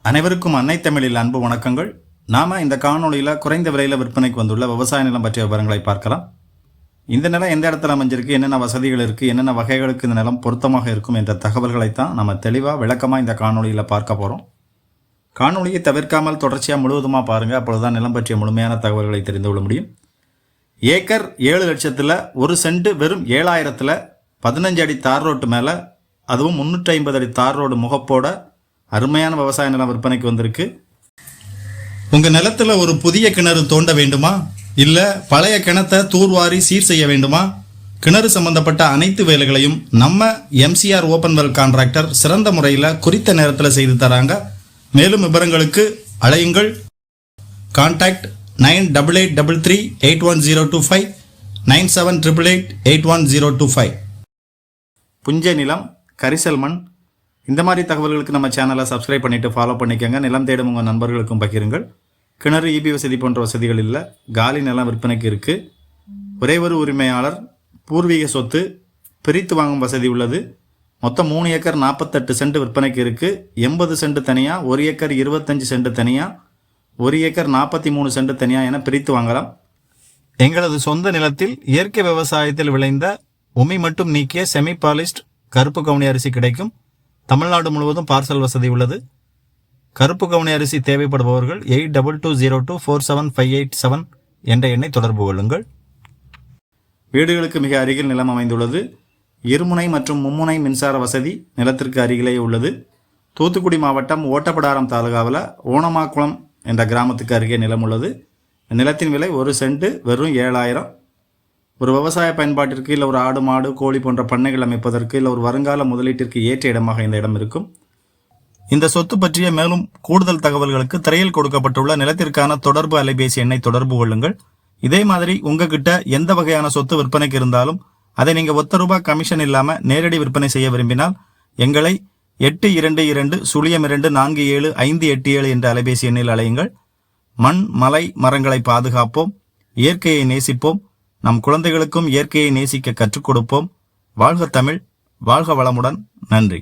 அனைவருக்கும் அன்னை தமிழில் அன்பு வணக்கங்கள். நாம இந்த காணொளியில் குறைந்த விலையில் விற்பனைக்கு வந்துள்ள விவசாய நிலம் பற்றிய விவரங்களை பார்க்கலாம். இந்த நிலம் எந்த இடத்துல அமைஞ்சிருக்கு, என்னென்ன வசதிகள் இருக்குது, என்னென்ன வகைகளுக்கு இந்த நிலம் பொருத்தமாக இருக்கும் என்ற தகவல்களைத்தான் நம்ம தெளிவாக விளக்கமாக இந்த காணொளியில் பார்க்க போகிறோம். காணொளியை தவிர்க்காமல் தொடர்ச்சியாக முழுவதுமாக பாருங்கள். அப்பொழுதுதான் நிலம் பற்றிய முழுமையான தகவல்களை தெரிந்து கொள்ள முடியும். ஏக்கர் 7 லட்சத்தில் 1 சென்ட் வெறும் 7000 15 அடி தார் ரோட்டு மேலே, அதுவும் 350 அடி தார் ரோடு முகப்போட அருமையான விவசாய நிலம் விற்பனைக்கு வந்திருக்கு. உங்கள் நிலத்தில் ஒரு புதிய கிணறு தோண்ட வேண்டுமா, இல்லை பழைய கிணத்தை தூர்வாரி சீர் செய்ய வேண்டுமா? கிணறு சம்பந்தப்பட்ட அனைத்து வேலைகளையும் நம்ம MCR ஓப்பன் வெல் கான்ட்ராக்டர் சிறந்த முறையில் குறித்த நேரத்தில் செய்து தராங்க. மேலும் விவரங்களுக்கு அழையுங்கள். கான்டாக்ட் 9883381025 9788811025. புஞ்சை நிலம், கரிசல் மண், இந்த மாதிரி தகவல்களுக்கு நம்ம சேனலை சப்ஸ்கிரைப் பண்ணிவிட்டு ஃபாலோ பண்ணிக்கோங்க. நிலம் தேடும் உங்கள் நண்பர்களுக்கும் பகிருங்கள். கிணறு, EB வசதி போன்ற வசதிகள் இல்லை. காலி நிலம் விற்பனைக்கு இருக்குது. ஒரே ஒரு உரிமையாளர், பூர்வீக சொத்து, பிரித்து வாங்கும் வசதி உள்ளது. மொத்தம் 3 ஏக்கர் 48 சென்ட் விற்பனைக்கு இருக்குது. 80 சென்ட் தனியாக, 1 ஏக்கர் 25 சென்ட் தனியாக, 1 ஏக்கர் 43 சென்ட் தனியாக என பிரித்து வாங்கலாம். எங்களது சொந்த நிலத்தில் இயற்கை விவசாயத்தில் விளைந்த உமி மட்டும் நீக்கிய செமி பாலிஸ்ட் கருப்பு கவுனி அரிசி கிடைக்கும். தமிழ்நாடு முழுவதும் பார்சல் வசதி உள்ளது. கருப்பு கவுனி அரிசி தேவைப்படுபவர்கள் 8220247587 என்ற எண்ணை தொடர்பு கொள்ளுங்கள். வீடுகளுக்கு மிக அருகில் நிலம் அமைந்துள்ளது. இருமுனை மற்றும் மும்முனை மின்சார வசதி நிலத்திற்கு அருகிலேயே உள்ளது. தூத்துக்குடி மாவட்டம் ஓட்டப்பிடாரம் தாலுகாவில் ஓணமாக்குளம் என்ற கிராமத்துக்கு அருகே நிலம் உள்ளது. நிலத்தின் விலை 1 சென்ட் வெறும் 7000. ஒரு விவசாய பயன்பாட்டிற்கு, இல்லை ஒரு ஆடு மாடு கோழி போன்ற பண்ணைகள் அமைப்பதற்கு, இல்லை ஒரு வருங்கால முதலீட்டிற்கு ஏற்ற இடமாக இந்த இடம் இருக்கும். இந்த சொத்து பற்றிய மேலும் கூடுதல் தகவல்களுக்கு திரையில் கொடுக்கப்பட்டுள்ள நிலத்திற்கான தொடர்பு அலைபேசி எண்ணை தொடர்பு கொள்ளுங்கள். இதே மாதிரி உங்ககிட்ட எந்த வகையான சொத்து விற்பனைக்கு இருந்தாலும் அதை நீங்கள் ₹1 கமிஷன் இல்லாமல் நேரடி விற்பனை செய்ய விரும்பினால் எங்களை 8220247587 என்ற அலைபேசி எண்ணில் அலையுங்கள். மண், மலை, மரங்களை பாதுகாப்போம், இயற்கையை நேசிப்போம், நம் குழந்தைகளுக்கும் இயற்கையை நேசிக்க கற்றுக் கொடுப்போம். வாழ்க தமிழ், வாழ்க வளமுடன். நன்றி.